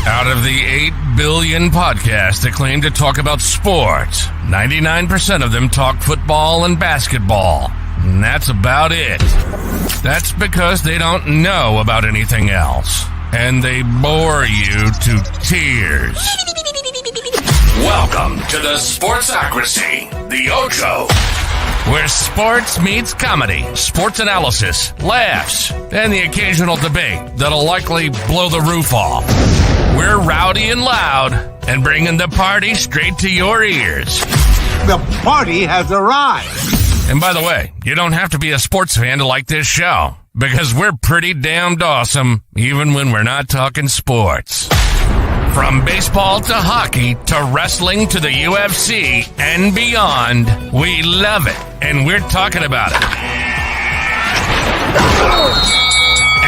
Out of the 8 billion podcasts that claim to talk about sports, 99% of them talk football and basketball. And that's about it. That's because they don't know about anything else. And they bore you to tears. Welcome to the Sportsocracy, the Ocho, where sports meets comedy, sports analysis, laughs, and the occasional debate that'll likely blow the roof off. We're rowdy and loud and bringing the party straight to your ears. The party has arrived. And by the way, you don't have to be a sports fan to like this show, because we're pretty damned awesome, even when we're not talking sports. From baseball to hockey to wrestling to the UFC and beyond, we love it, and we're talking about it.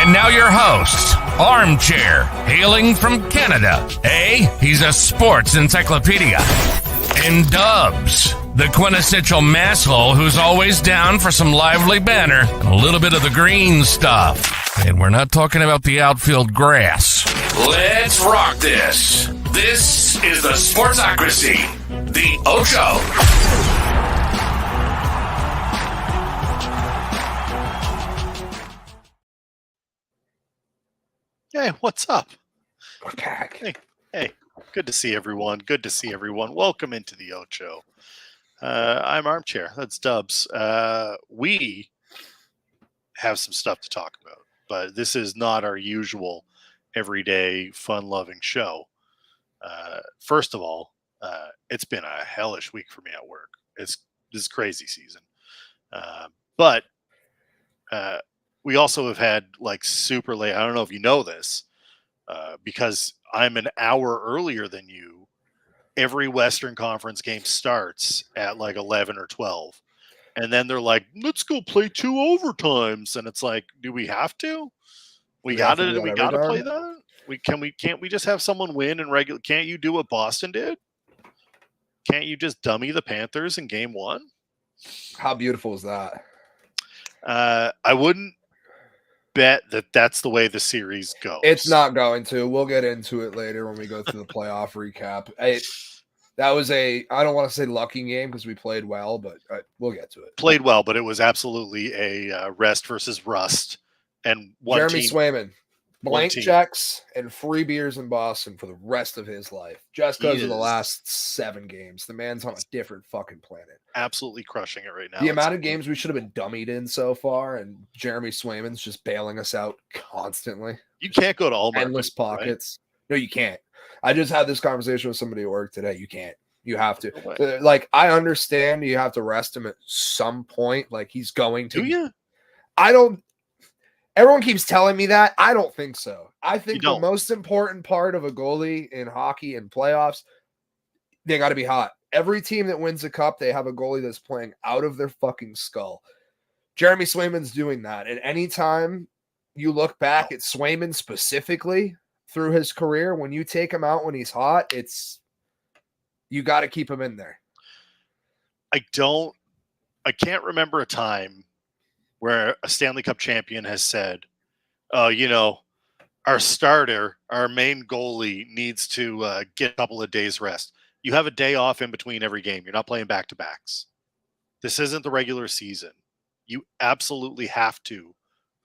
And now your host, Armchair, hailing from Canada. He's a sports encyclopedia. And Dubs, the quintessential masshole who's always down for some lively banter and a little bit of the green stuff. And we're not talking about the outfield grass. Let's rock this. This is the Sportsocracy, the Ocho. Hey, what's up? We're back. Hey, good to see everyone. Good to see everyone. Welcome into the Ocho. I'm Armchair. That's Dubs. We have some stuff to talk about, but this is not our usual everyday fun-loving show. First of all, it's been a hellish week for me at work. This is crazy season. But we also have had like super late. I don't know if you know this, because I'm an hour earlier than you. Every Western Conference game starts at like 11 or 12. And then they're like, let's go play 2 overtimes. And it's like, do we have to? We gotta play that? Can't we just have someone win and regular? Can't you do what Boston did? Can't you just dummy the Panthers in game 1? How beautiful is that? I wouldn't bet that that's the way the series goes. It's not going to. We'll get into it later when we go through the playoff recap. That was I don't want to say lucky game because we played well, but we'll get to it. Played well, but it was absolutely a rest versus rust. And Jeremy Swayman, blank checks and free beers in Boston for the rest of his life. Just because of the last 7 games. The man's on a different fucking planet. Absolutely crushing it right now. The amount of games we should have been dummied in so far, and Jeremy Swayman's just bailing us out constantly. You can't go to all endless pockets. Right? No, you can't. I just had this conversation with somebody at work today. You can't. You have to. No, like, I understand you have to rest him at some point. Like, he's going to. Do you? I don't. Everyone keeps telling me that. I don't think so. I think the most important part of a goalie in hockey and playoffs, they got to be hot. Every team that wins a cup, they have a goalie that's playing out of their fucking skull. Jeremy Swayman's doing that. And anytime you look back at Swayman specifically through his career, when you take him out when he's hot, you got to keep him in there. I can't remember a time where a Stanley Cup champion has said, our starter, our main goalie needs to get a couple of days rest. You have a day off in between every game. You're not playing back-to-backs. This isn't the regular season. You absolutely have to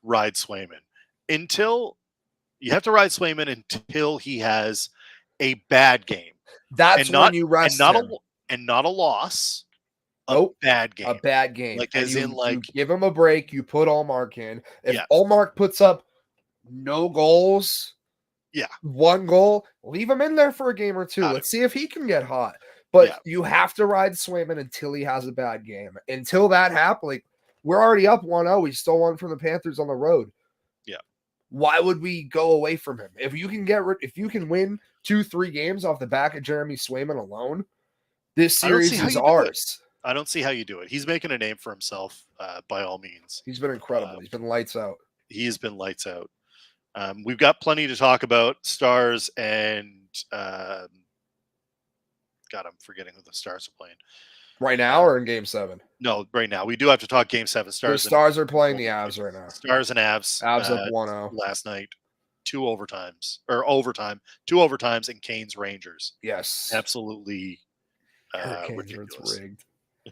ride Swayman. You have to ride Swayman until he has a bad game. That's when you rest him. And not a loss. Nope. Bad game. A bad game. Like, you give him a break. You put Allmark in. If Allmark puts up no goals, 1 goal, leave him in there for a game or 2. Let's see if he can get hot. But you have to ride Swayman until he has a bad game. Until that happens, we're already up 1-0. We stole one from the Panthers on the road. Yeah. Why would we go away from him? If you can win 2-3 games off the back of Jeremy Swayman alone, this series is ours. I don't see how you do it. He's making a name for himself, by all means. He's been incredible. He's been lights out. He has been lights out. We've got plenty to talk about. Stars and God, I'm forgetting who the Stars are playing. Right now or in Game 7? No, right now. We do have to talk Game 7. The Stars are playing the Avs right now. Stars and Avs. Avs up 1-0. Last night. two overtimes, and Canes Rangers. Yes. Absolutely Hurricanes ridiculous. are rigged.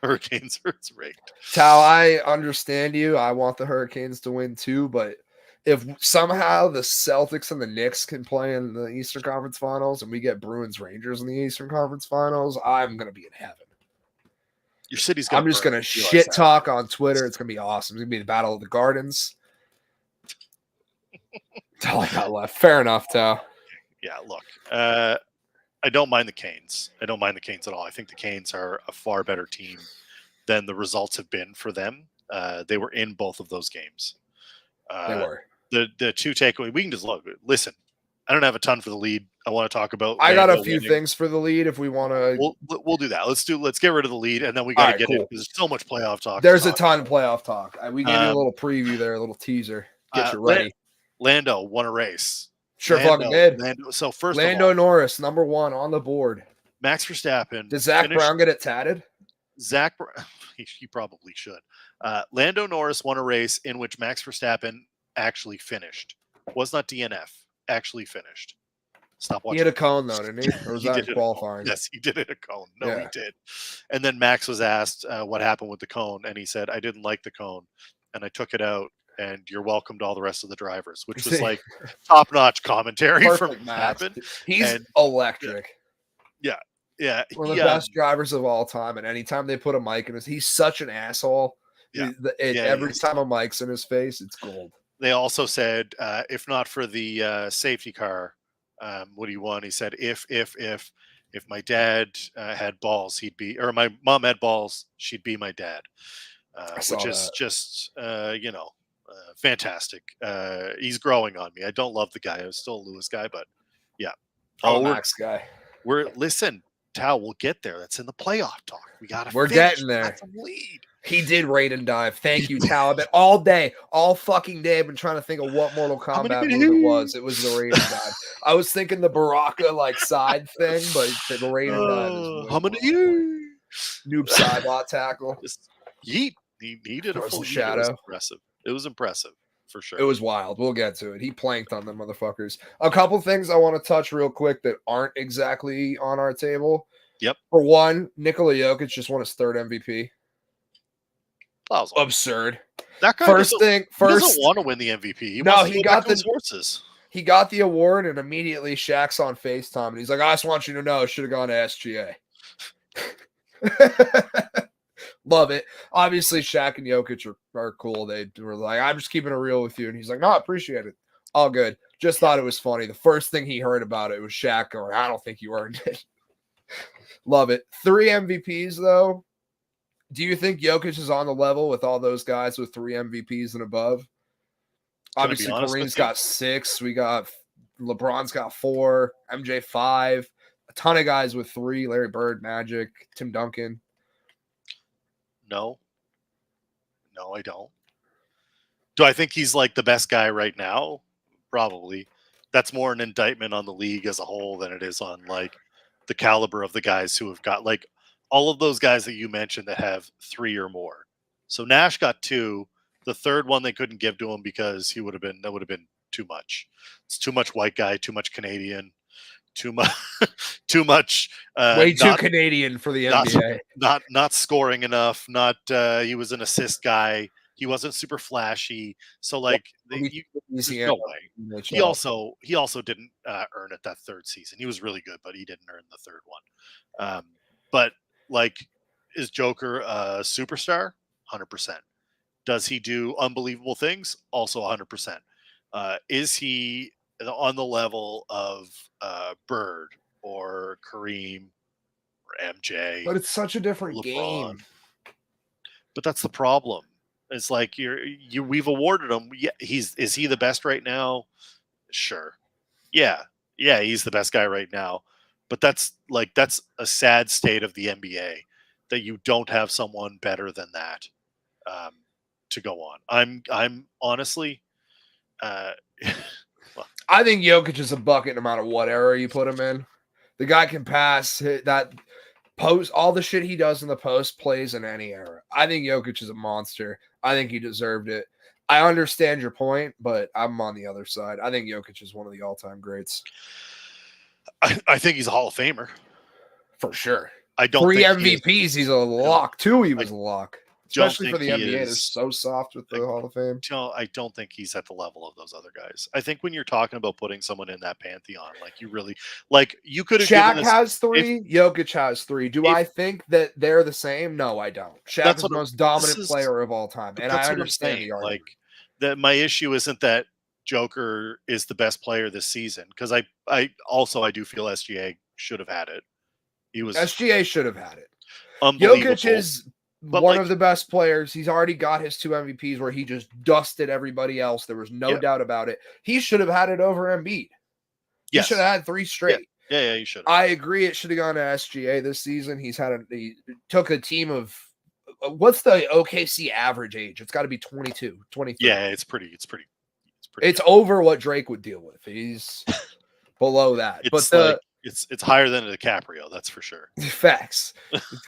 Hurricanes are rigged. Tal, I understand you. I want the Hurricanes to win too, but if somehow the Celtics and the Knicks can play in the Eastern Conference Finals and we get Bruins Rangers in the Eastern Conference Finals, I'm going to be in heaven. Your city's I'm just going to shit talk on Twitter. It's going to be awesome. It's going to be the Battle of the Gardens. That's all I got left. Fair enough, Tal. Yeah, look, I don't mind the Canes. I don't mind the Canes at all. I think the Canes are a far better team than the results have been for them. They were in both of those games. They were. The two takeaway. We can just listen. I don't have a ton for the lead. I want to talk about. I got a few things for the lead if we want to. We'll do that. Let's get rid of the lead, and then we got to get it. There's so much playoff talk. There's a ton of playoff talk. We gave you a little preview there, a little teaser. Get you ready. Lando won a race. Sure fucking did. So first Lando of all, Norris, number 1 on the board. Max Verstappen. Does Zach Brown get it tatted? He probably should. Lando Norris won a race in which Max Verstappen actually finished. Was not DNF. Actually finished. Stop watching. He hit a cone though, didn't he? Or was that qualifying? Yes, he did hit a cone. No, he did. And then Max was asked what happened with the cone, and he said, "I didn't like the cone, and I took it out. And you're welcome to all the rest of the drivers," which was like top-notch commentary from Verstappen. He's electric. Yeah. One of the best drivers of all time. And anytime they put a mic in he's such an asshole. Every time a mic's in his face, it's gold. They also said, if not for the safety car, what he won. He said, if my dad had balls, he'd be, or my mom had balls, she'd be my dad. Which is just, fantastic. He's growing on me. I don't love the guy. I'm still a Lewis guy, but yeah. Max guy. Listen, Tal, we'll get there. That's in the playoff talk. We're getting there. That's a lead. He did raid and dive. Thank you, Tal. I've been all fucking day. I've been trying to think of what Mortal Kombat move it was. It was the raid and dive. I was thinking the Baraka side thing, but the raid and dive. How many you? Noob sidebot tackle. He did a full shadow. It was impressive. For sure. It was wild. We'll get to it. He planked on them motherfuckers. A couple things I want to touch real quick that aren't exactly on our table. Yep. For one, Nikola Jokic just won his 3rd MVP. Absurd. That guy doesn't want to win the MVP. He got the horses. He got the award, and immediately Shaq's on FaceTime, and he's like, "I just want you to know, I should have gone to SGA." Love it. Obviously, Shaq and Jokic are cool. They were like, "I'm just keeping it real with you," and he's like, "No, I appreciate it. All good." Just thought it was funny. The first thing he heard about it was Shaq going, "I don't think you earned it." Love it. 3 MVPs though. Do you think Jokic is on the level with all those guys with 3 MVPs and above? Obviously, Kareem's got 6. We got LeBron's got 4. MJ 5. A ton of guys with 3. Larry Bird, Magic, Tim Duncan. No, I don't. Do I think he's the best guy right now? Probably. That's more an indictment on the league as a whole than it is on the caliber of the guys who have got all of those guys that you mentioned that have 3 or more. So Nash got 2. The third one they couldn't give to him because that would have been too much. It's too much white guy, too much Canadian. Too much. Way too Canadian for the NBA. Not scoring enough. He was an assist guy. He wasn't super flashy. So no way. He also didn't earn it that 3rd season. He was really good, but he didn't earn the 3rd one. But is Joker a superstar? 100%. Does he do unbelievable things? Also 100%. Is he on the level of Bird or Kareem or MJ? But it's such a different LeBron. game. But that's the problem. It's we've awarded him. Yeah, is he the best right now? Sure. Yeah, he's the best guy right now. But that's a sad state of the NBA that you don't have someone better than that to go on. I'm honestly. I think Jokic is a bucket no matter what era you put him in. The guy can pass, hit that post, all the shit he does in the post plays in any era. I think Jokic is a monster. I think he deserved it. I understand your point, but I'm on the other side. I think Jokic is one of the all-time greats. I think he's a Hall of Famer. For sure. I don't 3 think MVPs, he's a lock. 2, he was a lock. Especially for the NBA. They're so soft with the Hall of Fame. I don't think he's at the level of those other guys. I think when you're talking about putting someone in that pantheon, like you really you could have Shaq has 3, Jokic has 3. Do I think that they're the same? No, I don't. Shaq is the most dominant player of all time. And I understand the argument. That my issue isn't that Joker is the best player this season, because I do feel SGA should have had it. SGA should have had it. Jokic is one of the best players. He's already got his 2 MVPs where he just dusted everybody else. There was no doubt about it. He should have had it over Embiid. He should have had 3 straight. Yeah, he should have. I agree. It should have gone to SGA this season. He took a team of, what's the OKC average age? It's got to be 22, 23. Yeah, it's over what Drake would deal with. He's below that. It's higher than a DiCaprio, that's for sure. Facts.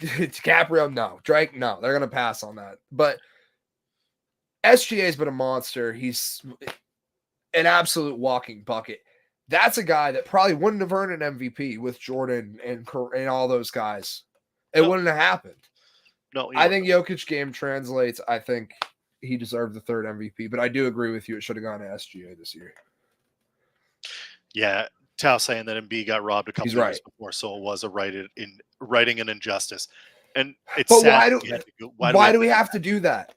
DiCaprio, no. Drake, no. They're going to pass on that. But SGA's been a monster. He's an absolute walking bucket. That's a guy that probably wouldn't have earned an MVP with Jordan and all those guys. It wouldn't have happened. No, I think Jokic game translates. I think he deserved the 3rd MVP, but I do agree with you. It should have gone to SGA this year. Yeah. Tao saying that Embiid got robbed a couple of years before, so it was writing an injustice. And it's sad. Why do we have to do that?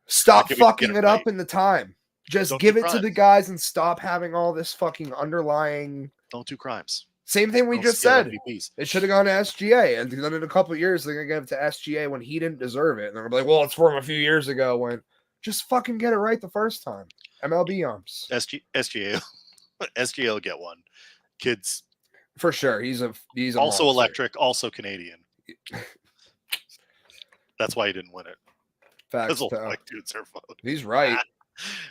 Stop fucking it up in the time. Just give it to the guys and stop having all this fucking underlying. Don't do crimes. Same thing we just said. MVPs. It should have gone to SGA, and then in a couple of years they're gonna give it to SGA when he didn't deserve it, and they're gonna be like, "Well, it's from a few years ago." When just fucking get it right the first time. MLB umps. SGA will get one. Kids, for sure. He's also monster. Electric, also Canadian. That's why he didn't win it. Facts. Like dudes are fun. He's right.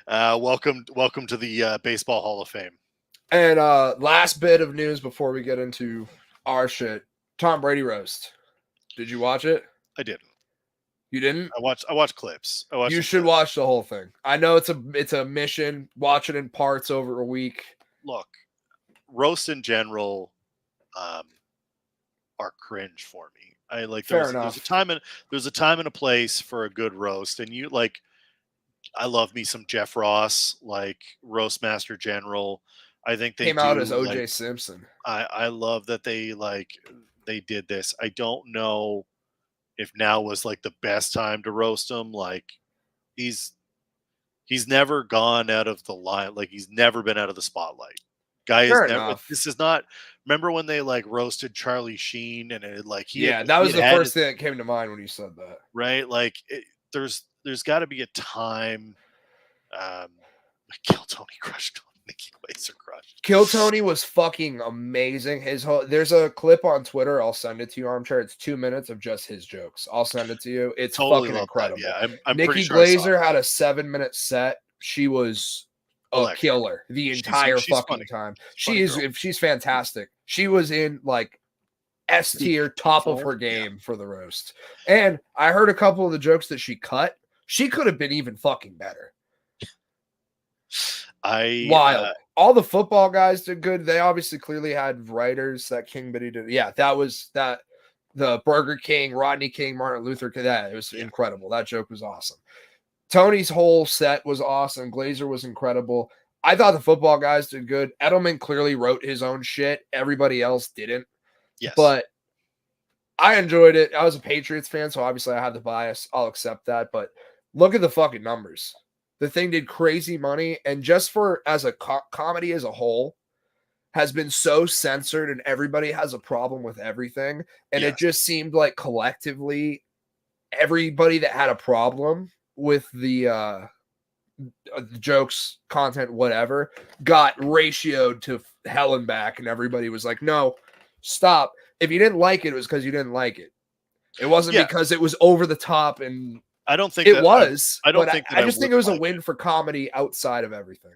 Welcome to the Baseball Hall of Fame. And last bit of news before we get into our shit. Tom Brady roast. Did you watch it? I didn't. You didn't? I watched clips. You should watch the whole thing. I know it's a mission. Watch it in parts over a week. Look, roasts in general are cringe for me. I like there's a time and a place for a good roast, and I love me some Jeff Ross, like Roastmaster General. I think they came out as OJ Simpson. I love that they did this. I don't know if now was like the best time to roast him. Like he's never gone out of the line. Like he's never been out of the spotlight. Guy is never. This is not. Remember when they roasted Charlie Sheen and it that was the first thing that came to mind when you said that. Right, there's got to be a time. Kill Tony crushed Nikki Glaser crushed. Kill Tony was fucking amazing. There's a clip on Twitter. I'll send it to you, Armchair. It's 2 minutes of just his jokes. I'll send it to you. It's totally fucking incredible. That. Yeah, I'm Nikki Glaser had a 7-minute set. She was a killer the entire fucking time. She's fantastic. She was in S tier, top of her game for the roast. And I heard a couple of the jokes that she cut. She could have been even fucking better. Wild. All the football guys did good. They obviously clearly had writers. That King Biddy did. Yeah, the Burger King, Rodney King, Martin Luther King. It was incredible. That joke was awesome. Tony's whole set was awesome. Glazer was incredible. I thought the football guys did good. Edelman clearly wrote his own shit. Everybody else didn't. Yes. But I enjoyed it. I was a Patriots fan, so obviously I had the bias. I'll accept that. But look at the fucking numbers. The thing did crazy money. And just as a comedy as a whole has been so censored and everybody has a problem with everything. And It just seemed like collectively everybody that had a problem with the jokes, content, whatever, got ratioed to hell and back. And everybody was like, no, stop. If you didn't like it, it was because you didn't like it. It wasn't because it was over the top. And I don't think it was. I don't think I just think it was a win for comedy outside of everything.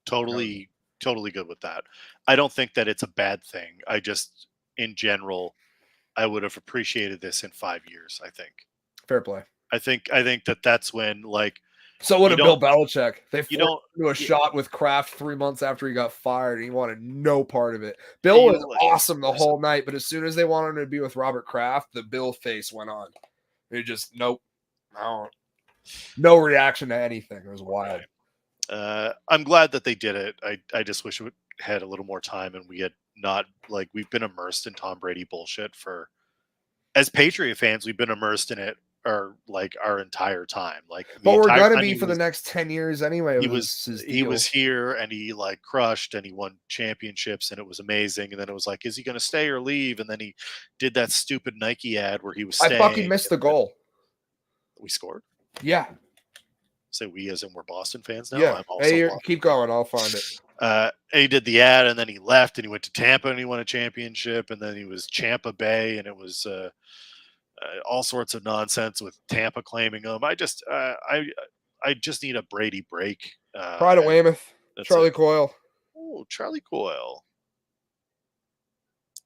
Totally good with that. I don't think that it's a bad thing. I just, in general, I would have appreciated this in 5 years, I think. Fair play. I think that's when So would have Bill Belichick. They forced him to a yeah. shot with Kraft 3 months after he got fired, and he wanted no part of it. Bill was awesome the whole night, but as soon as they wanted him to be with Robert Kraft, the Bill face went on. He just nope, no reaction to anything. It was wild. I'm glad that they did it. I just wish it had a little more time, and we had not like we've been immersed in Tom Brady bullshit for. As Patriot fans, we've been immersed in it. Or like our entire time, but we're gonna be for the next 10 years anyway. He was here, and he like crushed, and he won championships, and it was amazing. And then it was like, is he gonna stay or leave? And then he did that stupid Nike ad where he was staying. I fucking missed the goal. We scored. Yeah. Say we as in we're Boston fans now. Yeah. Hey, keep going. I'll find it. He did the ad, and then he left, and he went to Tampa, and he won a championship, and then he was Champa Bay, and it was. All sorts of nonsense with Tampa claiming him. I just need a Brady break. Pride of Weymouth. Charlie Coyle. Oh, Charlie Coyle.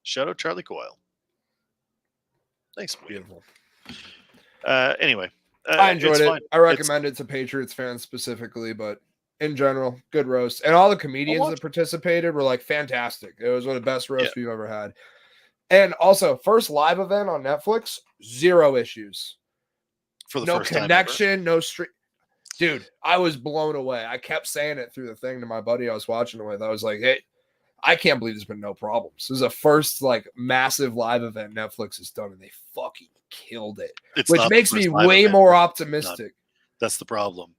Shout out Charlie Coyle. Thanks, beautiful. Anyway, I enjoyed it. Fine. I recommend it to Patriots fans specifically, but in general, good roast. And all the comedians that participated were like fantastic. It was one of the best roasts we've ever had. And also, first live event on Netflix, 0 issues. For the no first connection, no stream. Dude, I was blown away. I kept saying it through the thing to my buddy I was watching it with. I was like, hey, I can't believe there's been no problems. This is the first like massive live event Netflix has done, and they fucking killed it. Which makes me way more optimistic. That's the problem.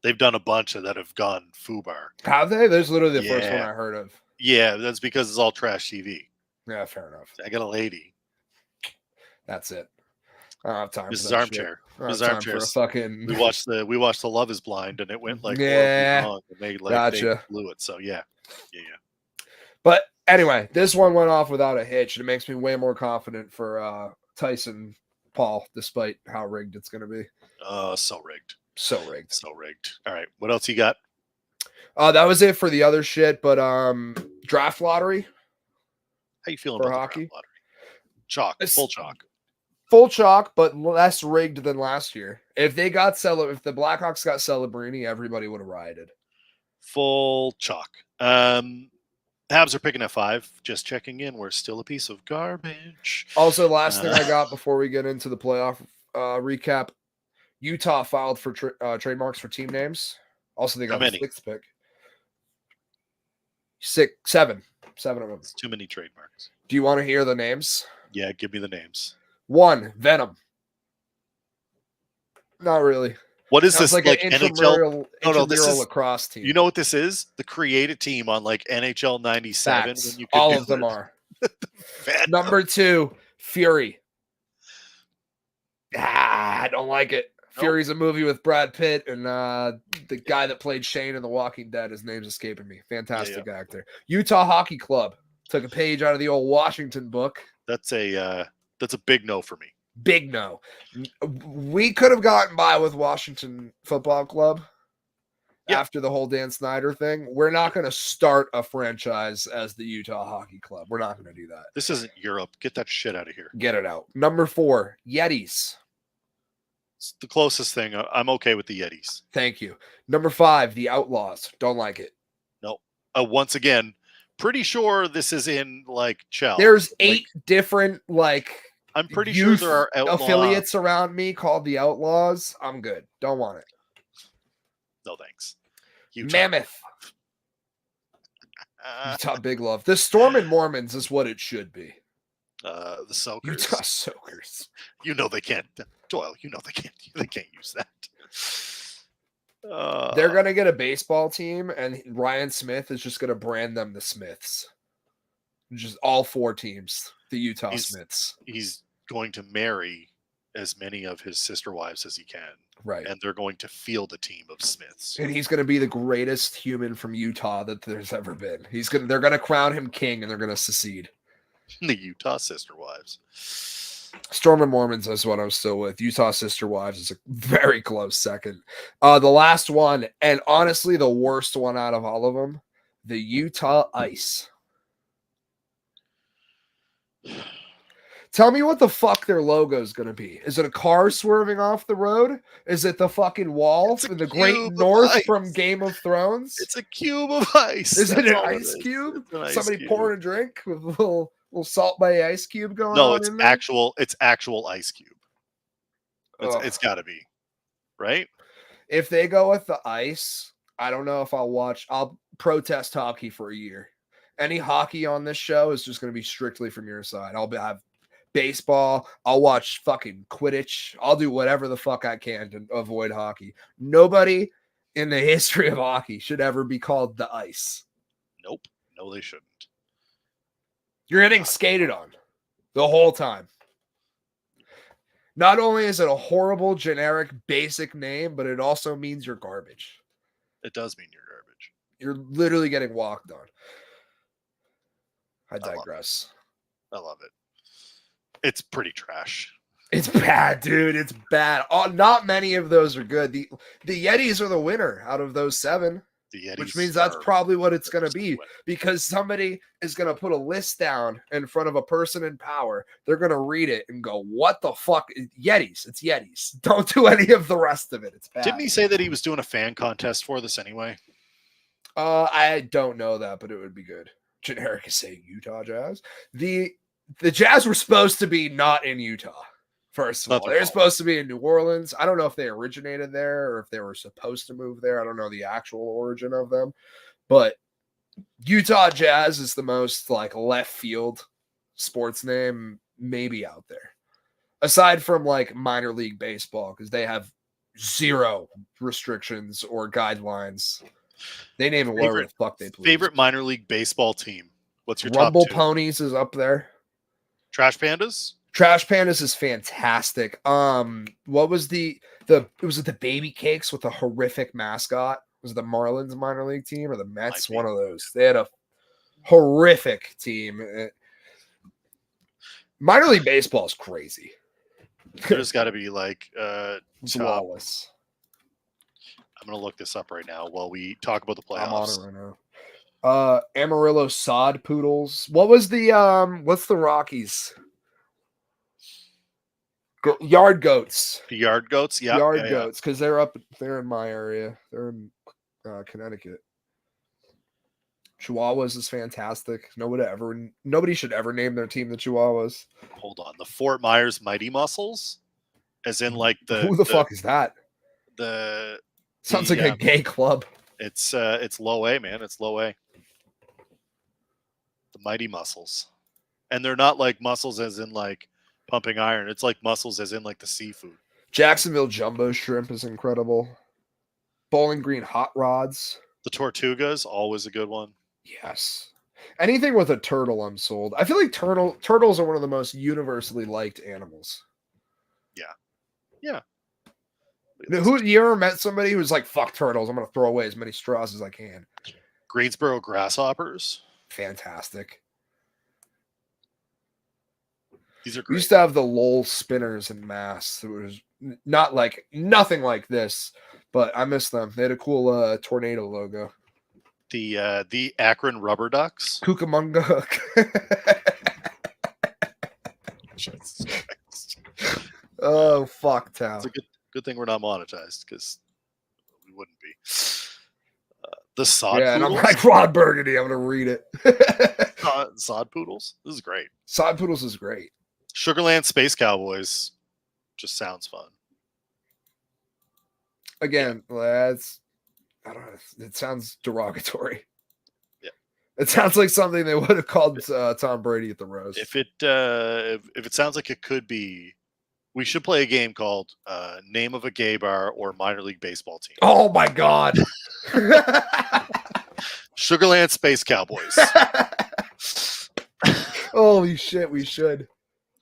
They've done a bunch that have gone FUBAR. Have they? There's literally the first one I heard of. Yeah, that's because it's all trash TV. Yeah, fair enough. I got a lady. That's it. I don't have time. Mrs. Armchair. Mrs. Armchair. Fucking. We watched the Love Is Blind, and it went like wrong. And they they blew it. So yeah. But anyway, this one went off without a hitch, and it makes me way more confident for Tyson Paul, despite how rigged it's going to be. So rigged. So rigged. So rigged. All right, what else you got? That was it for the other shit. But draft lottery. How you feeling about hockey? The draft lottery? Full chalk. Full chalk, but less rigged than last year. If the Blackhawks got Celebrini, everybody would have rioted. Full chalk. Habs are picking at 5. Just checking in. We're still a piece of garbage. Also, last thing I got before we get into the playoff recap: Utah filed for trademarks for team names. Also, they got the 6th pick. 7 of them. It's too many trademarks. Do you want to hear the names? Yeah, give me the names. 1, Venom. Not really. What is this? Like NHL? No, this is lacrosse team. You know what this is? The created team on like NHL 97. When you all of them are. Number 2, Fury. I don't like it. Fury's a movie with Brad Pitt and the guy that played Shane in The Walking Dead. His name's escaping me. Fantastic actor. Utah Hockey Club. Took a page out of the old Washington book. That's a big no for me. Big no. We could have gotten by with Washington Football Club after the whole Dan Snyder thing. We're not going to start a franchise as the Utah Hockey Club. We're not going to do that. This isn't Europe. Get that shit out of here. Get it out. Number 4, Yetis. It's the closest thing. I'm okay with the Yetis. Thank you. Number 5, the Outlaws. Don't like it. No. Once again, pretty sure this is in like Chell. There's 8 different I'm pretty sure there are affiliates around me called the Outlaws. I'm good. Don't want it. No thanks. Mammoth. Utah Big Love. The Storm and Mormons is what it should be. The Soakers. Utah Soakers. You know they can't. Doyle, you know they can't use that. They're gonna get a baseball team, and Ryan Smith is just gonna brand them the Smiths. Just all 4 teams, the Utah Smiths. He's going to marry as many of his sister wives as he can. Right. And they're going to field a team of Smiths. And he's going to be the greatest human from Utah that there's ever been. They're going to crown him king, and they're going to secede. The Utah sister wives. Storm and Mormons is what I'm still with. Utah sister wives is a very close second. The last one, and honestly the worst one out of all of them, the Utah Ice. Tell me what the fuck their logo is going to be. Is it a car swerving off the road? Is it the fucking wall in the Great North from Game of Thrones? It's a cube of ice. Is it an ice cube? Somebody pouring a drink with a little Salt Bay ice cube going on in there? It's actual ice cube. It's got to be, right? If they go with the ice, I don't know if I'll watch. I'll protest hockey for a year. Any hockey on this show is just going to be strictly from your side. I'll have baseball. I'll watch fucking Quidditch. I'll do whatever the fuck I can to avoid hockey. Nobody in the history of hockey should ever be called the ice. Nope. No, they shouldn't. You're getting skated on the whole time. Not only is it a horrible, generic, basic name, but it also means you're garbage. It does mean you're garbage. You're literally getting walked on. I digress. I love it. It's pretty trash. It's bad, dude. It's bad. Not many of those are good. The Yetis are the winner out of those 7. Which means that's probably what it's going to be, because somebody is going to put a list down in front of a person in power. They're going to read it and go, what the fuck? Yetis. It's Yetis. Don't do any of the rest of it. It's bad. Didn't he say that he was doing a fan contest for this anyway? I don't know that, but it would be good. Generic is saying Utah Jazz. The Jazz were supposed to be not in Utah. First of all, they're supposed to be in New Orleans. I don't know if they originated there or if they were supposed to move there. I don't know the actual origin of them, but Utah Jazz is the most like left field sports name maybe out there, aside from like minor league baseball, because they have 0 restrictions or guidelines. They name it whatever the fuck they please. Favorite minor league baseball team? What's your Rumble top 2? Ponies is up there. Trash Pandas? Trash Pandas is fantastic. What was was it the Baby Cakes with a horrific mascot? Was it the Marlins minor league team or the Mets? One of those. They had a horrific team. Minor league baseball is crazy. There's got to be like flawless. I'm gonna look this up right now while we talk about the playoffs. I'm on it right now. Amarillo Sod Poodles. What was what's the Rockies? Yard Goats. Yard Goats, yeah. Yard Goats, because they're in my area. They're in Connecticut. Chihuahuas is fantastic. Nobody should ever name their team the Chihuahuas. Hold on. The Fort Myers Mighty Muscles? As in like who the fuck is that? Sounds like a gay club. It's low A, man. It's low A. The Mighty Muscles. And they're not like muscles as in like pumping iron. It's like muscles as in like the seafood. Jacksonville Jumbo Shrimp is incredible. Bowling Green Hot Rods. The Tortugas, always a good one. Yes. Anything with a turtle, I'm sold. I feel like turtles are one of the most universally liked animals. Yeah. Yeah. You ever met somebody who's like, fuck turtles, I'm going to throw away as many straws as I can? Greensboro Grasshoppers. Fantastic. These are great. We used to have the Lowell Spinners in Mass. It was nothing like this, but I miss them. They had a cool tornado logo. The Akron Rubber Ducks. Cucamonga. Oh, fuck town. It's a good thing we're not monetized, because we wouldn't be. The Sod Poodles. And I'm like Rod Burgundy. I'm going to read it. Sod Poodles? This is great. Sod Poodles is great. Sugarland Space Cowboys just sounds fun. Again, I don't know. It sounds derogatory. Yeah. It sounds like something they would have called Tom Brady at the Rose. If it sounds like it could be, we should play a game called Name of a Gay Bar or Minor League Baseball Team. Oh my God. Sugarland Space Cowboys. Holy shit, we should.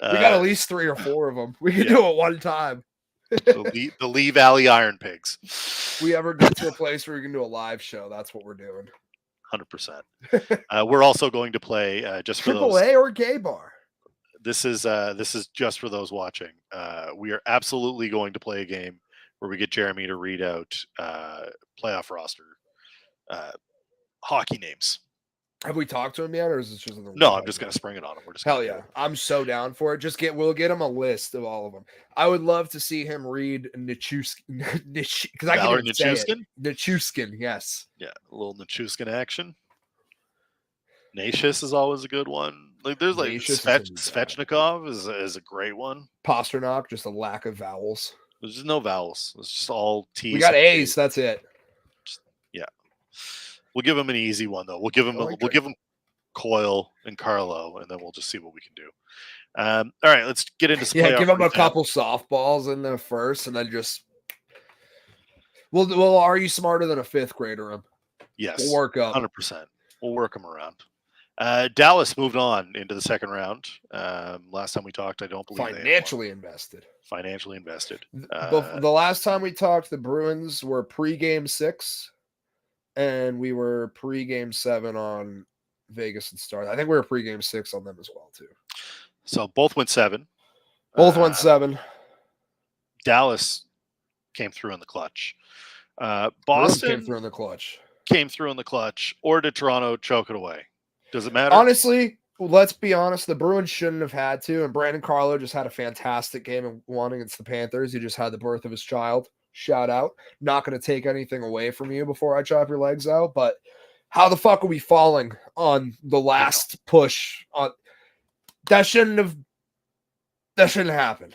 We got at least 3 or 4 of them. We can do it one time. The Lee Valley Iron Pigs. We ever get to a place where we can do a live show, that's what we're doing. 100%. We're also going to play just for those. AAA or gay bar. This is just for those watching. We are absolutely going to play a game where we get Jeremy to read out playoff roster hockey names. Have we talked to him yet, or is this just in the No, I'm just going to spring it on him. We're just hell yeah. I'm so down for it. We'll get him a list of all of them. I would love to see him read Nichushkin, because I can even say it. Nichushkin, yes. Yeah, a little Nichushkin action. Nacious is always a good one. Like there's like Svechnikov is a great one. Pasternak, just a lack of vowels. There's just no vowels. It's just all T's. We got A's. That's it. Yeah, we'll give him an easy one though. We'll give him Coyle and Carlo, and then we'll just see what we can do. All right, let's get into some give him a couple softballs in the first, and then just well, are you smarter than a fifth grader? Him? Yes, we'll work up 100%. We'll work him around. Dallas moved on into the second round. Last time we talked, I don't believe financially invested. Financially invested. The last time we talked, the Bruins were pre-game 6, and we were pre-game 7 on Vegas and Stars. I think we were pre-game 6 on them as well too. So both went 7. Both went 7. Dallas came through in the clutch. Boston came through in the clutch. Or did Toronto choke it away? Does it matter? Honestly, let's be honest. The Bruins shouldn't have had to, and Brandon Carlo just had a fantastic game and won against the Panthers. He just had the birth of his child. Shout out. Not going to take anything away from you before I chop your legs out, but how the fuck are we falling on the last push? That shouldn't happen.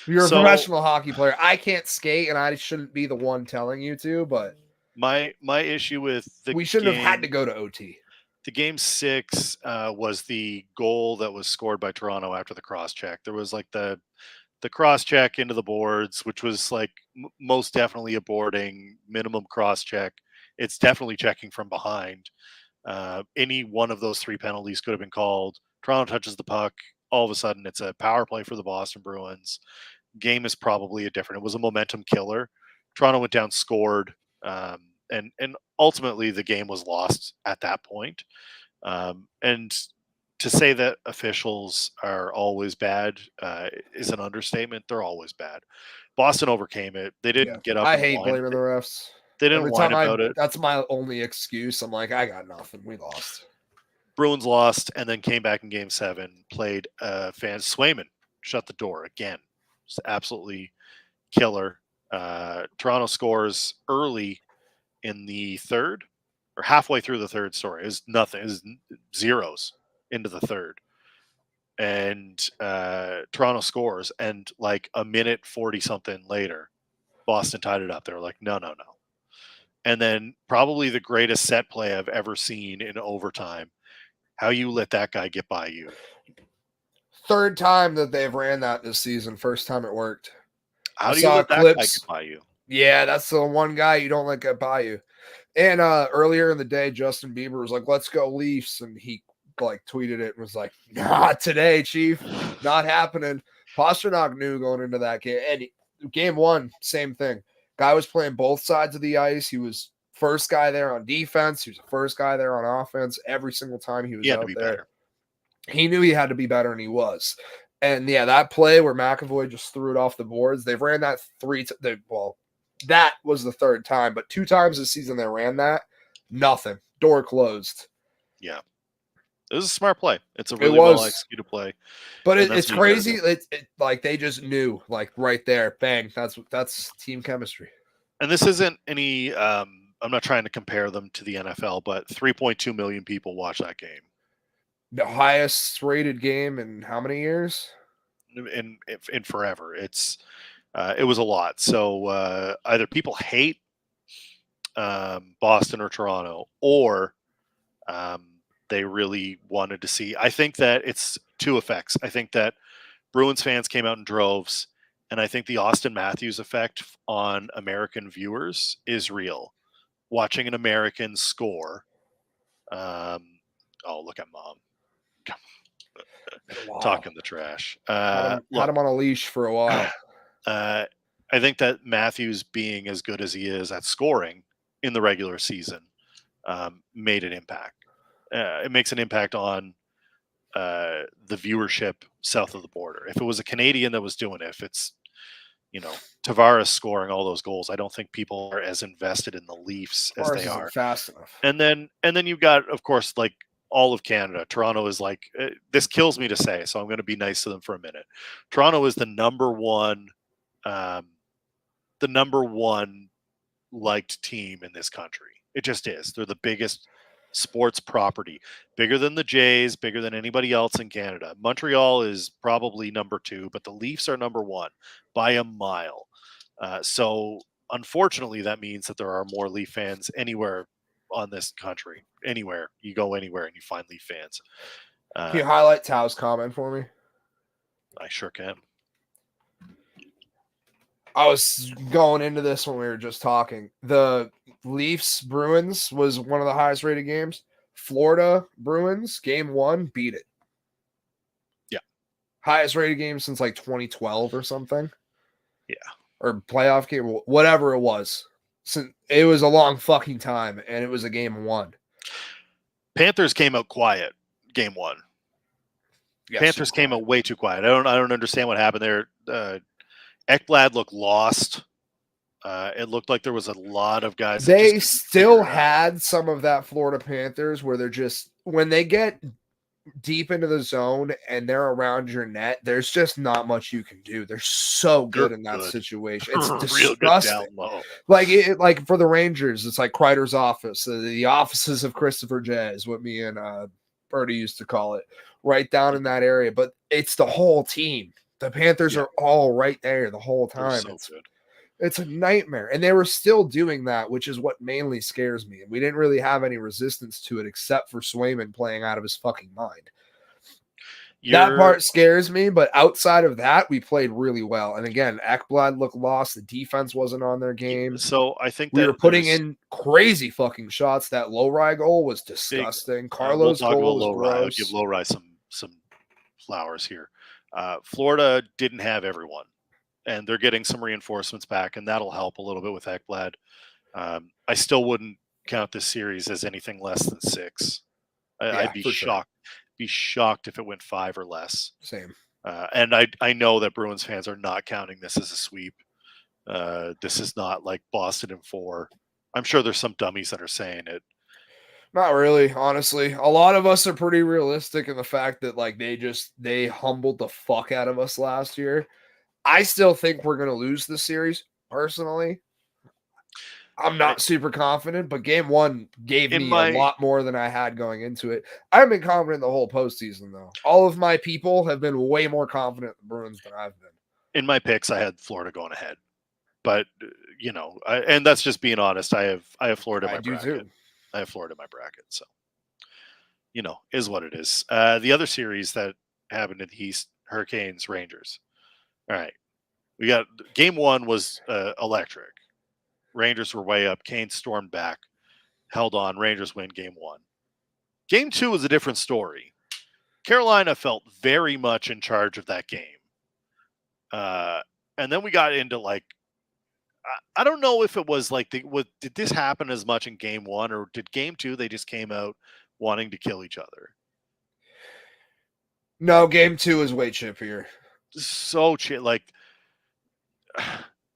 You're a professional hockey player. I can't skate, and I shouldn't be the one telling you to, but my issue with we shouldn't have had to go to OT. The game 6 was the goal that was scored by Toronto after the cross check. There was like the cross check into the boards, which was like most definitely a boarding minimum cross check. It's definitely checking from behind. Any one of those 3 penalties could have been called. Toronto touches the puck. All of a sudden, it's a power play for the Boston Bruins. Game is probably a different. It was a momentum killer. Toronto went down, scored, and ultimately the game was lost at that point. And to say that officials are always bad is an understatement. They're always bad. Boston overcame it. They didn't get up. I hate blaming the refs. They didn't whine about it. That's my only excuse. I'm like, I got nothing. We lost. Bruins lost and then came back in game 7, played Swayman shut the door again. Just absolutely killer. Toronto scores early in the third or halfway through the third. Sorry, it was nothing. It was zeros into the third. And Toronto scores, and like a minute 40 something later, Boston tied it up. They were like, no. And then probably the greatest set play I've ever seen in overtime. How you let that guy get by you? Third time that they've ran that this season. First time it worked. How do you let that guy get by you? Yeah, that's the one guy you don't let get by you. And earlier in the day, Justin Bieber was like, "Let's go Leafs," and he like tweeted it and was like, "Not today, Chief. Not happening." Pasternak knew going into that game. And game 1, same thing. Guy was playing both sides of the ice. He was first guy there on defense. He was the first guy there on offense. Every single time he was out there. Better. He knew he had to be better, and he was. And yeah, that play where McAvoy just threw it off the boards, they've ran that that was the third time, but 2 times this season they ran that. Nothing. Door closed. Yeah. It was a smart play. It's a really well executed play. But it's crazy. Like they just knew, like right there, bang. That's team chemistry. And this isn't any I'm not trying to compare them to the NFL, but 3.2 million people watch that game. The highest rated game in how many years? In forever. It was a lot. So either people hate Boston or Toronto, or they really wanted to see. I think that it's 2 effects. I think that Bruins fans came out in droves, and I think the Austin Matthews effect on American viewers is real. Watching an American score. Oh, look at Mom. Wow. Talking the trash. Had him on a leash for a while. I think that Matthews being as good as he is at scoring in the regular season made an impact. It makes an impact on the viewership south of the border. If it was a Canadian that was doing it, if it's Tavares scoring all those goals, I don't think people are as invested in the Leafs as they are. Fast enough. And then you've got, of course, like all of Canada. Toronto is like, this kills me to say, so I'm going to be nice to them for a minute. Toronto is the number one liked team in this country. It just is. They're the biggest sports property, bigger than the Jays, bigger than anybody else in Canada. Montreal is probably number 2, but the Leafs are number 1 by a mile. So unfortunately, that means that there are more Leaf fans anywhere on this country. Anywhere you go, anywhere, and you find Leaf fans. Can you highlight Tao's comment for me? I sure can. I was going into this when we were just talking. The Leafs Bruins was one of the highest rated games. Florida Bruins game 1 beat it. Yeah. Highest rated game since like 2012 or something. Yeah. Or playoff game, whatever it was. It was a long fucking time, and it was a game 1. Panthers came out quiet game 1. Yes, Panthers came out way too quiet. I don't understand what happened there. Ekblad looked lost. It looked like there was a lot of guys. They still had some of that Florida Panthers where they're just, when they get deep into the zone and they're around your net, there's just not much you can do. They're so good in that situation. It's disgusting. Like for the Rangers, it's like Kreider's office, the offices of Christopher J is what me and Bertie used to call it, right down in that area. But it's the whole team. The Panthers are all right there the whole time. It's a nightmare. And they were still doing that, which is what mainly scares me. And we didn't really have any resistance to it except for Swayman playing out of his fucking mind. That part scares me, but outside of that, we played really well. And again, Ekblad looked lost. The defense wasn't on their game. So I think we were putting in crazy fucking shots. That Low-Rye goal was disgusting. Carlos' goal was gross. I'll give Low-Rye some flowers here. Florida didn't have everyone, and they're getting some reinforcements back, and that'll help a little bit with Ekblad. I still wouldn't count this series as anything less than 6. I'd be shocked. Be shocked if it went 5 or less. Same. And I know that Bruins fans are not counting this as a sweep. This is not like Boston in 4. I'm sure there's some dummies that are saying it. Not really, honestly. A lot of us are pretty realistic in the fact that like they humbled the fuck out of us last year. I still think we're going to lose this series, personally. I'm not super confident, but game 1 gave me a lot more than I had going into it. I've been confident the whole postseason, though. All of my people have been way more confident in the Bruins than I've been. In my picks, I had Florida going ahead. But, you know, and that's just being honest. I have Florida in my bracket. Too. I have Florida in my bracket, so, you know, is what it is. The other series that happened in the East, Hurricanes, Rangers. All right. We got game 1 was electric. Rangers were way up. Kane stormed back, held on. Rangers win game 1. Game 2 was a different story. Carolina felt very much in charge of that game. And then we got into like, I don't know if it was like, did this happen as much in game 1 or did game 2, they just came out wanting to kill each other? No, game 2 is way chippier. So like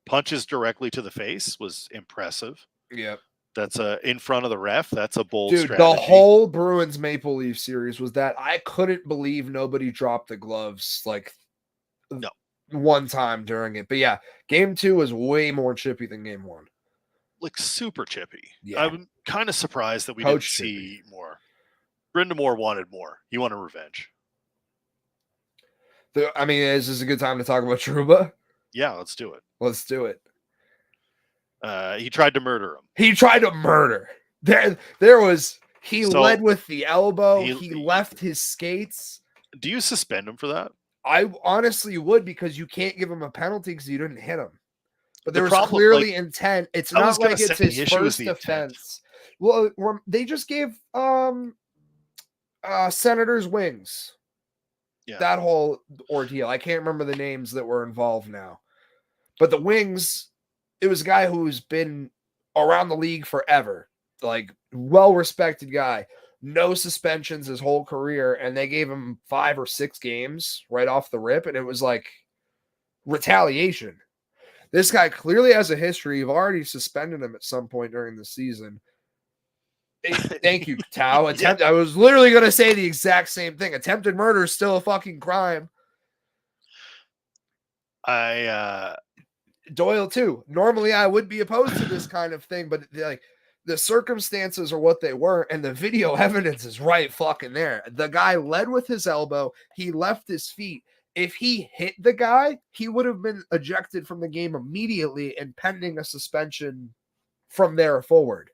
punches directly to the face was impressive. Yep. That's in front of the ref. That's a bold strategy. The whole Bruins Maple Leaf series was that I couldn't believe nobody dropped the gloves like one time during it. But yeah, game 2 was way more chippy than game 1. Like super chippy. Yeah. I'm kind of surprised that we didn't see more. Brind'Amour wanted more. He wanted revenge. I mean, is this a good time to talk about Trouba? Yeah, let's do it. Let's do it. He tried to murder him. He tried to murder. There was, led with the elbow. He left his skates. Do you suspend him for that? I honestly would, because you can't give him a penalty because you didn't hit him. But there was clearly intent. It's not like it's his first offense. Well, they just gave Senators wings. Yeah. That whole ordeal. I can't remember the names that were involved now. But the wings, it was a guy who's been around the league forever. Like, well-respected guy. No suspensions his whole career, and they gave him 5 or 6 games right off the rip, and it was like retaliation. This guy clearly has a history. You've already suspended him at some point during the season. Thank you, Tao. I was literally going to say the exact same thing. Attempted murder is still a fucking crime. Doyle too. Normally I would be opposed to this kind of thing, but like the circumstances are what they were, and the video evidence is right fucking there. The guy led with his elbow, he left his feet. If he hit the guy, he would have been ejected from the game immediately and pending a suspension from there forward.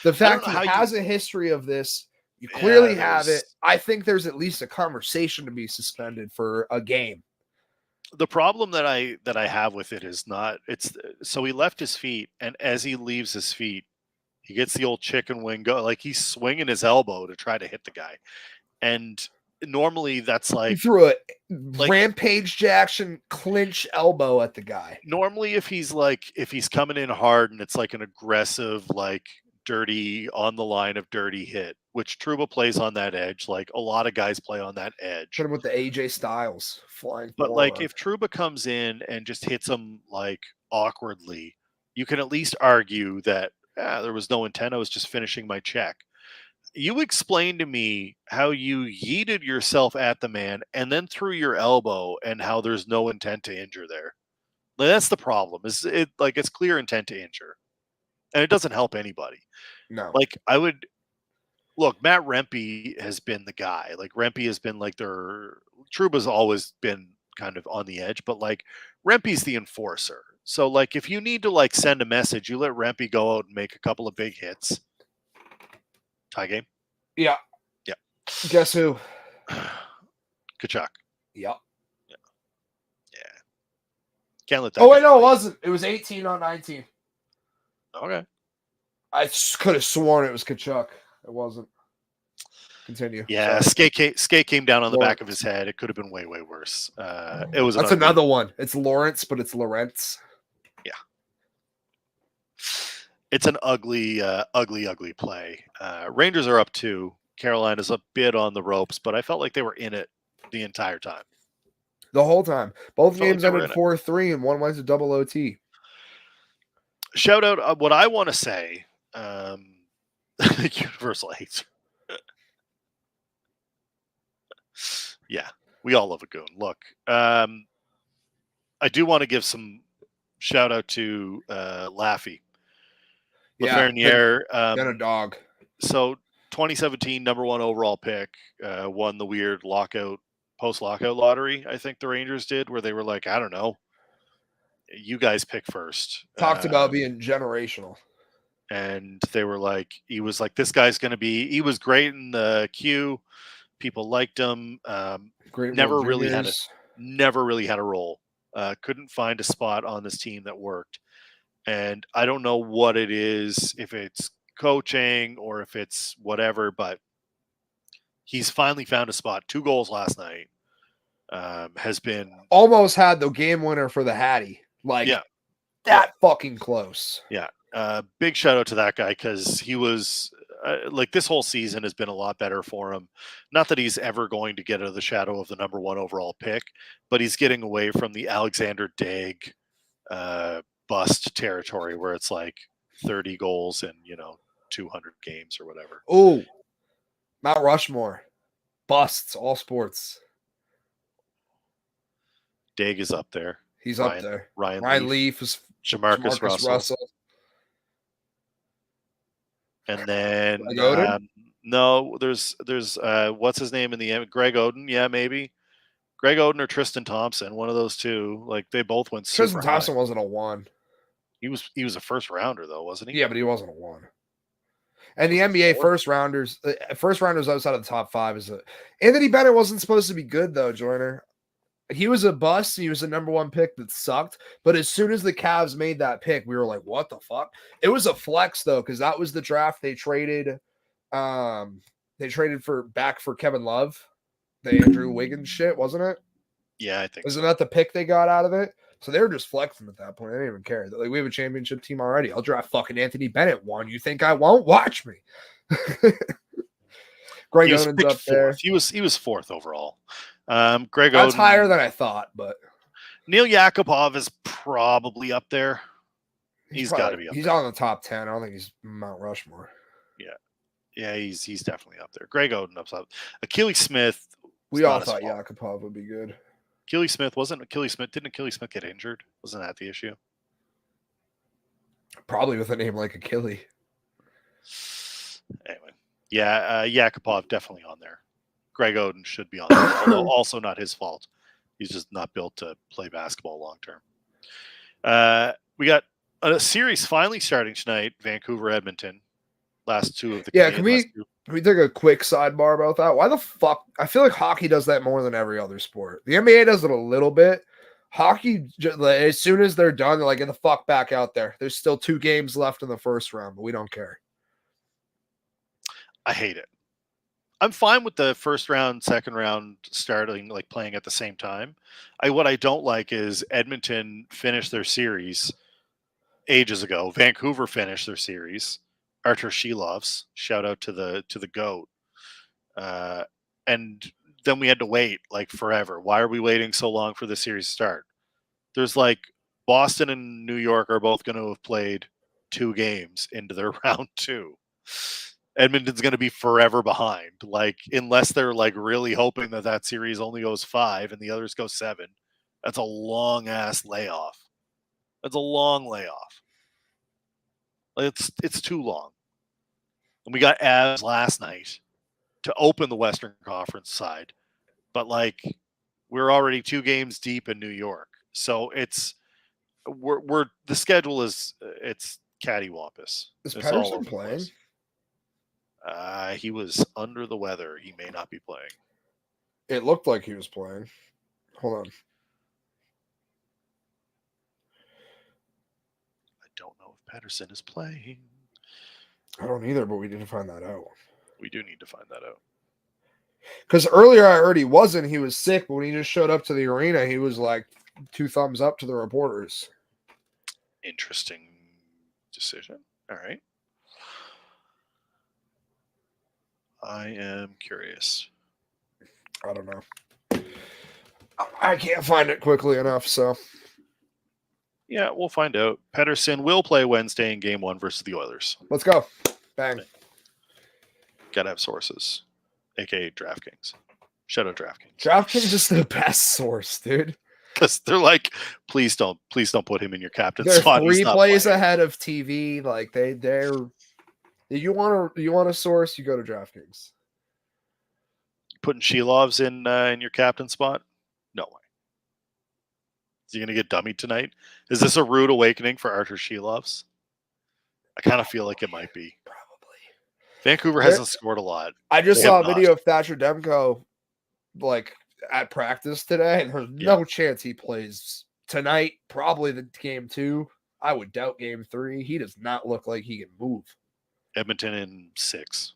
The fact he has a history of this, you clearly have it. I think there's at least a conversation to be suspended for a game. The problem that I have with it is so he left his feet, and as he leaves his feet, he gets the old chicken wing go, like he's swinging his elbow to try to hit the guy. And normally that's like he threw a Rampage Jackson clinch elbow at the guy. Normally if he's coming in hard and it's like an aggressive, like dirty, on the line of dirty hit, which Trouba plays on that edge. Like a lot of guys play on that edge. Put him with the AJ Styles flying. But like if Trouba comes in and just hits him like awkwardly, you can at least argue that there was no intent. I was just finishing my check. You explain to me how you yeeted yourself at the man and then threw your elbow, and how there's no intent to injure there. Like, that's the problem. It's clear intent to injure. And it doesn't help anybody. No. Like look, Matt Rempe has been the guy. Like Rempe has been like Trouba's always been kind of on the edge, but like Rempe's the enforcer. So like if you need to like send a message, you let Rempe go out and make a couple of big hits. Tie game? Yeah. Yeah. Guess who? Kachuk. Yeah. Yeah. Can't let that. Oh, wait, no, it wasn't. It was 18 on 19. Okay. I could have sworn it was Kachuk. It wasn't. Continue. Yeah, skate came down on the back of his head. It could have been way, way worse. It was. That's another one. It's Lawrence, but it's Lawrence. Yeah. It's an ugly play. Rangers are up 2. Carolina's a bit on the ropes, but I felt like they were in it the entire time. The whole time. Both games ended 4-3, and one went to double OT. Shout out what I want to say. Universal hates. Yeah, we all love a goon. Look, I do want to give some shout out to Laffy. Lafreniere. Got a dog. So 2017 number 1 overall pick, won the weird post-lockout lottery, I think the Rangers did, where they were like, I don't know, you guys pick first. Talked about being generational. And they were like, he was like, this guy's going to be, he was great in the queue. People liked him. Never really had a role. Couldn't find a spot on this team that worked. And I don't know what it is, if it's coaching or if it's whatever, but he's finally found a spot. 2 goals last night. Has been almost had the game winner for the Hattie. Like fucking close. Yeah. Big shout out to that guy, because he was like, this whole season has been a lot better for him. Not that he's ever going to get out of the shadow of the number 1 overall pick, but he's getting away from the Alexander Daigle bust territory, where it's like 30 goals in 200 games or whatever. Oh, Mount Rushmore busts all sports. Daigle is up there. He's up there. Ryan Leaf is Jamarcus Russell. And then no, there's what's his name in the end? Greg Oden, yeah, maybe. Greg Oden or Tristan Thompson, one of those two. Like, they both went super Tristan Thompson wasn't a 1. He was a first rounder though, wasn't he? Yeah, but he wasn't a 1. And the NBA first rounders outside of the top 5 is Anthony Bennett wasn't supposed to be good though, Joyner. He was a bust. He was a number 1 pick that sucked. But as soon as the Cavs made that pick, we were like, what the fuck? It was a flex, though, because that was the draft they traded. They traded for Kevin Love, the Andrew Wiggins shit, wasn't it? Yeah, I think Wasn't that the pick they got out of it? So they were just flexing at that point. They didn't even care. They're like, we have a championship team already. I'll draft fucking Anthony Bennett 1. You think I won't? Watch me. Greg Oden's up there. He was 4th overall. Greg That's Oden, higher than I thought, but Neil Yakupov is probably up there. He's got to be up He's there. on the top 10. I don't think he's Mount Rushmore. Yeah. Yeah, he's definitely up there. Greg Oden up. Achilles Smith. We all thought Yakupov would be good. Achilles Smith didn't Achilles Smith get injured? Wasn't that the issue? Probably with a name like Achilles. Anyway, yeah, Yakupov definitely on there. Greg Oden should be on there, although also not his fault. He's just not built to play basketball long term. We got a series finally starting tonight. Vancouver, Edmonton. Last two of the Can we take a quick sidebar about that? Why the fuck? I feel like hockey does that more than every other sport. The NBA does it a little bit. Hockey, as soon as they're done, they're like, get the fuck back out there. There's still 2 games left in the first round, but we don't care. I hate it. I'm fine with the first round, second round starting, like playing at the same time. What I don't like is Edmonton finished their series ages ago. Vancouver finished their series. Artur Shilov's, shout out to the GOAT. And then we had to wait like forever. Why are we waiting so long for the series to start? There's like Boston and New York are both going to have played 2 games into their round 2. Edmonton's going to be forever behind. Like, unless they're like really hoping that series only goes 5 and the others go 7. That's a long ass layoff. That's a long layoff. It's too long. And we got Avs last night to open the Western Conference side, but like we're already 2 games deep in New York, so we're the schedule is it's cattywampus. Is Pettersson playing? He was under the weather. He may not be playing. It looked like he was playing. Hold on. I don't know if Pettersson is playing. I don't either, but we need to find that out. We do need to find that out. Because earlier I heard he wasn't. He was sick, but when he just showed up to the arena, he was like 2 thumbs up to the reporters. Interesting decision. All right. I am curious. I don't know. I can't find it quickly enough, so. Yeah, we'll find out. Pettersson will play Wednesday in Game 1 versus the Oilers. Let's go. Bang. Gotta have sources, aka DraftKings. Shout out DraftKings. DraftKings is the best source, dude. Because they're like, please don't put him in your captain they're spot. 3 plays ahead of TV. Like they're. You want a source? You go to DraftKings. Putting Shilovs in your captain spot? No way. Is he going to get dummied tonight? Is this a rude awakening for Artur Shilovs? I kind of feel like it might be. Probably. Vancouver hasn't scored a lot. I just saw a video of Thatcher Demko like at practice today, and there's no chance he plays tonight. Probably the Game 2. I would doubt Game 3. He does not look like he can move. Edmonton in 6.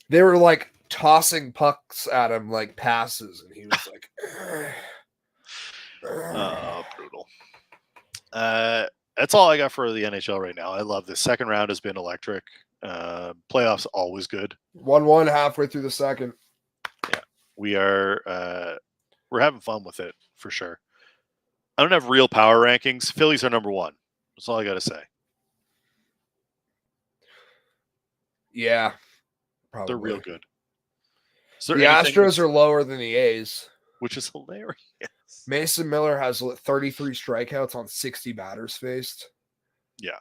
They were like tossing pucks at him like passes, and he was like, brutal. That's all I got for the NHL right now. I love this. Second round has been electric. Playoffs always good. 1-1 halfway through the second. Yeah, we're having fun with it for sure. I don't have real power rankings. Phillies are number 1. That's all I got to say. Yeah, probably. They're real good. The Astros are lower than the A's, which is hilarious. Mason Miller has 33 strikeouts on 60 batters faced. Yeah.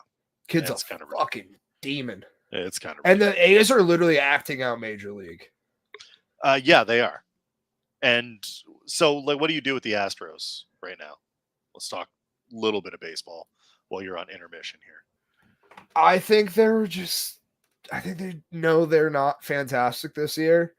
Kid's a kind of fucking demon. Yeah, it's kind of and the A's are literally acting out Major League. Yeah, they are. And so, like, what do you do with the Astros right now? Let's talk a little bit of baseball while you're on intermission here. I think they know they're not fantastic this year.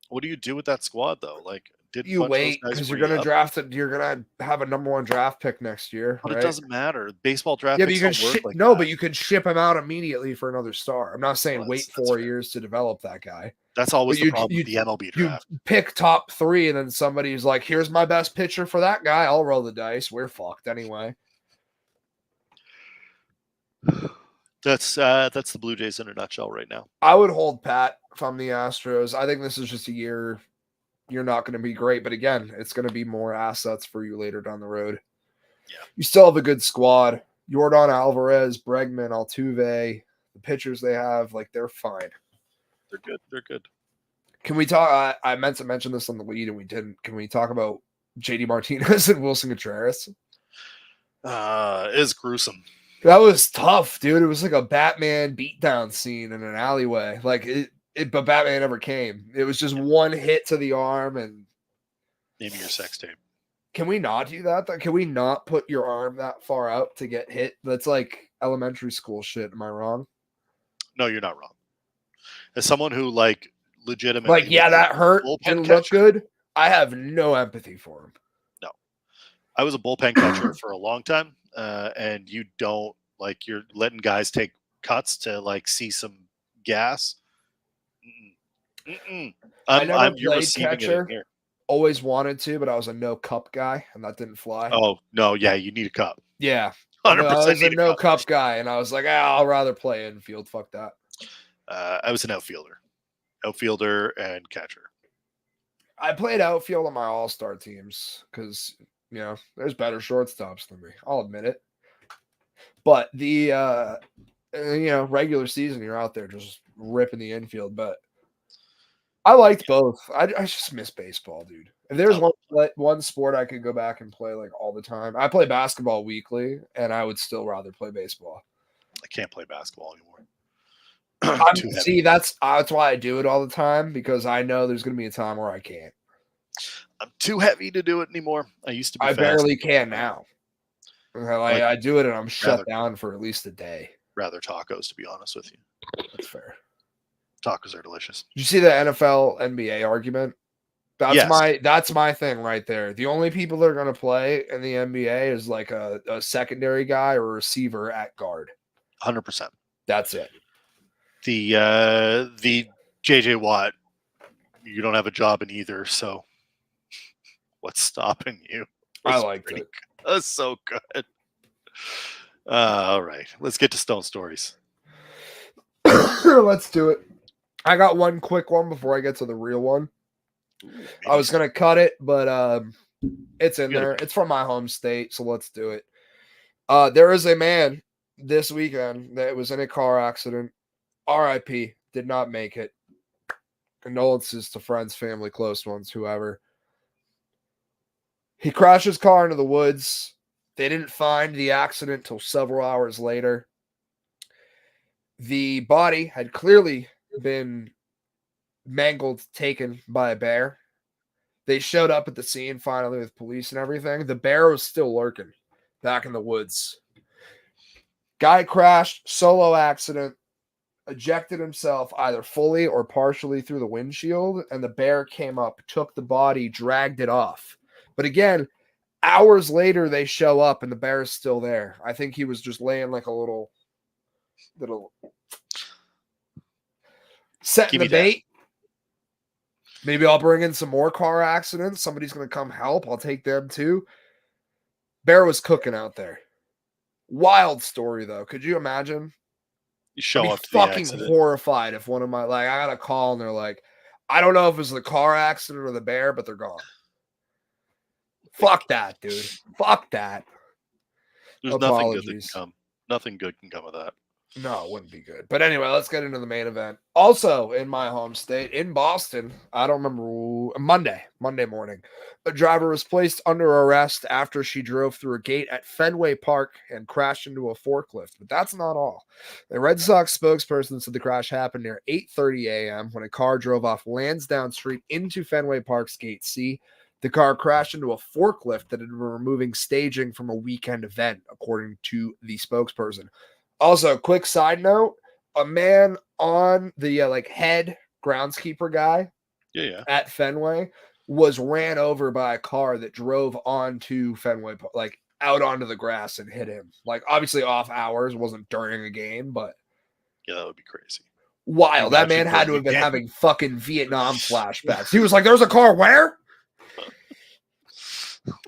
What do you do with that squad, though? Like, you wait because you're going to draft it. You're going to have a number 1 draft pick next year. But right? It doesn't matter. Baseball draft but picks you can don't work like no, that. but you can ship him out immediately for another star. I'm not saying wait 4 years to develop that guy. That's always the problem with the MLB draft. You pick top 3, and then somebody's like, "Here's my best pitcher for that guy. I'll roll the dice." We're fucked anyway. That's the Blue Jays in a nutshell right now. I would hold pat if I'm the Astros. I think this is just a year you're not going to be great, but again, it's going to be more assets for you later down the road. Yeah, you still have a good squad: Yordan Alvarez, Bregman, Altuve, the pitchers they have, like they're fine. They're good. They're good. Can we talk? I meant to mention this on the lead and we didn't. Can we talk about JD Martinez and Wilson Contreras? It is gruesome. That was tough, dude. It was like a Batman beatdown scene in an alleyway. Like but Batman never came. It was just one hit to the arm and. Name your sex tape. Can we not do that? Can we not put your arm that far out to get hit? That's like elementary school shit. Am I wrong? No, you're not wrong. As someone who like legitimately like, yeah, that hurt. Didn't look good. I have no empathy for him. No, I was a bullpen catcher for a long time, and you don't like you're letting guys take cuts to like see some gas. I never you're played receiving catcher. it in here. Always wanted to, but I was a no cup guy, and that didn't fly. Oh no, yeah, you need a cup. Yeah, 100%. I was a no cup guy, and I was like, I'll rather play infield. Fuck that. I was an outfielder and catcher. I played outfield on my all-star teams because there's better shortstops than me. I'll admit it. But the regular season, you're out there just ripping the infield, but. I liked both. I just miss baseball, dude. If there's one sport I could go back and play like all the time, I play basketball weekly, and I would still rather play baseball. I can't play basketball anymore. See, that's why I do it all the time, because I know there's going to be a time where I can't. I'm too heavy to do it anymore. I used to be I fast. barely can now. I do it, and I'm shut down for at least a day. Rather tacos, to be honest with you. That's fair. Tacos are delicious. Did you see the NFL NBA argument? That's my thing right there. The only people that are going to play in the NBA is like a secondary guy or a receiver at guard. 100%. That's it. The JJ Watt, you don't have a job in either, so what's stopping you? I liked it. That's so good. All right, let's get to Stone Stories. Let's do it. I got one quick one before I get to the real one. I was going to cut it, but it's in there. It's from my home state, so let's do it. There is a man this weekend that was in a car accident. RIP, did not make it. Condolences to friends, family, close ones, whoever. He crashed his car into the woods. They didn't find the accident till several hours later. The body had clearly been mangled, taken by a bear. They showed up at the scene finally with police and everything. The bear was still lurking back in the woods. Guy crashed, solo accident, ejected himself either fully or partially through the windshield, and the bear came up, took the body, dragged it off. But again, hours later they show up and the bear is still there. I think he was just laying like a little setting the bait. Maybe I'll bring in some more car accidents. Somebody's going to come help. I'll take them too. Bear was cooking out there. Wild story though. Could you imagine? You show up to fucking the accident. Horrified if one of my I got a call and they're like, I don't know if it was the car accident or the bear, but they're gone. Fuck that, dude. Fuck that. There's nothing good that can come. Nothing good can come of that. No, it wouldn't be good. But anyway, let's get into the main event. Also in my home state, in Boston, I don't remember, Monday morning, a driver was placed under arrest after she drove through a gate at Fenway Park and crashed into a forklift. But that's not all. The Red Sox spokesperson said the crash happened near 8:30 a.m. when a car drove off Lansdowne Street into Fenway Park's Gate C. The car crashed into a forklift that had been removing staging from a weekend event, according to the spokesperson. Also, quick side note, a man on the head groundskeeper guy at Fenway was ran over by a car that drove onto Fenway, out onto the grass and hit him. Obviously off hours, wasn't during a game, but yeah, that would be crazy. Wild. That man had to have been having fucking Vietnam flashbacks. He was like, there's a car where?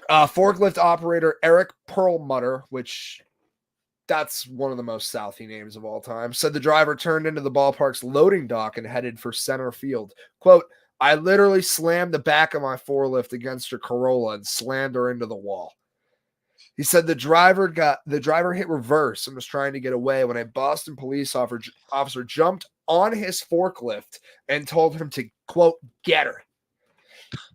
Forklift operator Eric Perlmutter, which that's one of the most Southy names of all time, said the driver turned into the ballpark's loading dock and headed for center field. Quote, I literally slammed the back of my forklift against her Corolla and slammed her into the wall. He said the driver hit reverse and was trying to get away when a Boston police officer jumped on his forklift and told him to, quote, get her.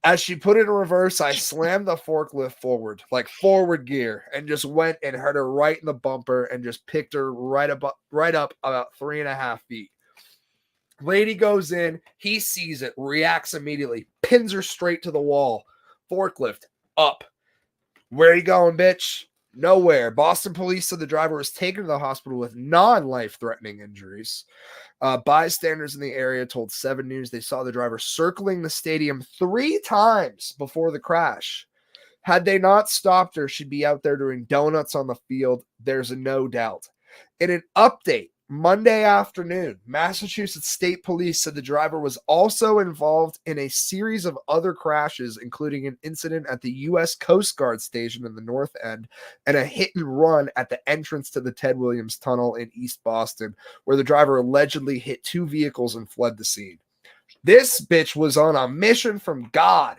As she put it in reverse, I slammed the forklift forward, like forward gear, and just went and hit her right in the bumper and just picked her right up about 3.5 feet. Lady goes in, he sees it, reacts immediately, pins her straight to the wall. Forklift up. Where you going, bitch? Nowhere. Boston police said the driver was taken to the hospital with non-life-threatening injuries. Bystanders in the area told 7 News they saw the driver circling the stadium 3 times before the crash. Had they not stopped her, she'd be out there doing donuts on the field. There's no doubt. In an update, Monday afternoon, Massachusetts State Police said the driver was also involved in a series of other crashes, including an incident at the U.S. Coast Guard station in the North End and a hit and run at the entrance to the Ted Williams Tunnel in East Boston, where the driver allegedly hit 2 vehicles and fled the scene. This bitch was on a mission from God.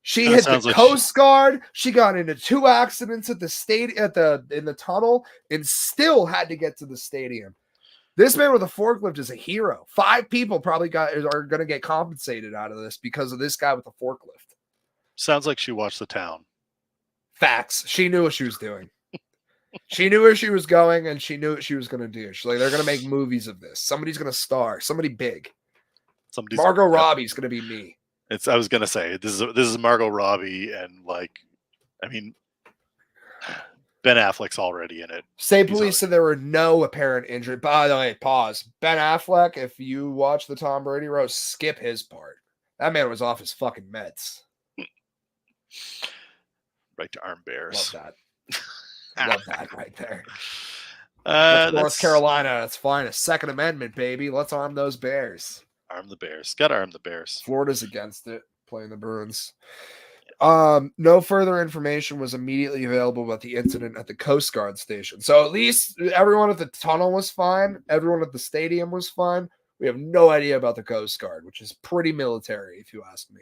She hit the Coast Guard. She got into 2 accidents at the in the tunnel, and still had to get to the stadium. This man with a forklift is a hero. 5 people probably are going to get compensated out of this because of this guy with the forklift. Sounds like she watched The Town. Facts. She knew what she was doing. She knew where she was going, and she knew what she was going to do. She's like, they're going to make movies of this. Somebody's going to star. Somebody big. Margot Robbie's going to be me. I was gonna say this is Margot Robbie, and Ben Affleck's already in it. State police said there were no apparent injury. By the way, pause. Ben Affleck, if you watch the Tom Brady roast, skip his part. That man was off his fucking meds. Right to arm bears. Love that. Love that right there. That's North Carolina. That's fine. A Second Amendment, baby. Let's arm those bears. Arm the Bears. Got to arm the Bears. Florida's against it, playing the Bruins. No further information was immediately available about the incident at the Coast Guard station. So at least everyone at the tunnel was fine. Everyone at the stadium was fine. We have no idea about the Coast Guard, which is pretty military, if you ask me.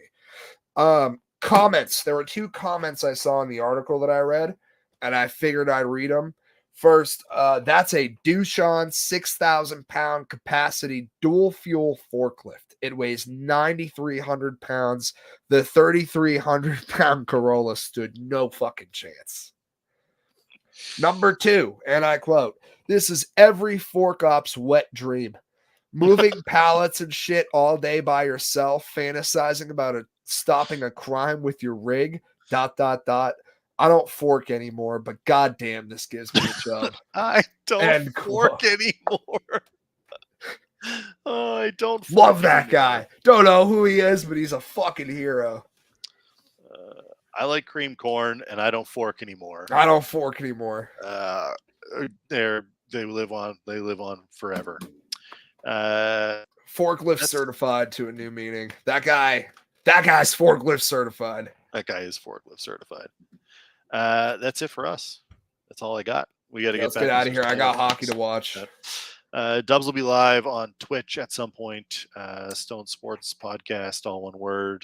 Comments. There were 2 comments I saw in the article that I read, and I figured I'd read them. First, that's a Doosan 6,000-pound capacity dual fuel forklift. It weighs 9,300 pounds. The 3,300-pound Corolla stood no fucking chance. Number 2, and I quote, this is every fork op's wet dream. Moving pallets and shit all day by yourself, fantasizing about stopping a crime with your rig, ... I don't fork anymore, but goddamn, this gives me a job. I don't fork anymore. I don't fork love that guy. Don't know who he is, but he's a fucking hero. I like cream corn, and I don't fork anymore. I don't fork anymore. They live on forever. Forklift certified to a new meaning. That guy's forklift certified. That guy is forklift certified. That's it for us. That's all I got. We got to Let's get out of here. I got hockey to watch. Dubs will be live on Twitch at some point. Stone Sports Podcast, all one word,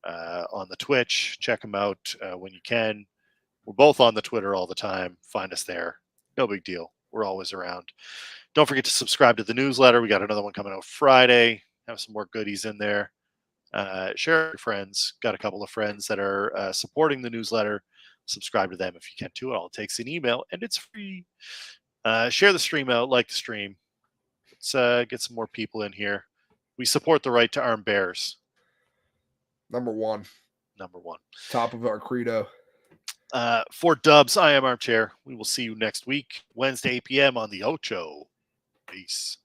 on the Twitch. Check them out when you can. We're both on the Twitter all the time. Find us there. No big deal. We're always around. Don't forget to subscribe to the newsletter. We got another one coming out Friday. Have some more goodies in there. Share with your friends. Got a couple of friends that are supporting the newsletter. Subscribe to them if you can too. It all takes an email, and it's free. Share the stream out. Like the stream. Let's get some more people in here. We support the right to arm bears. Number one. Top of our credo. For Dubs, I am Armchair. We will see you next week, Wednesday, 8 p.m. on the Ocho. Peace.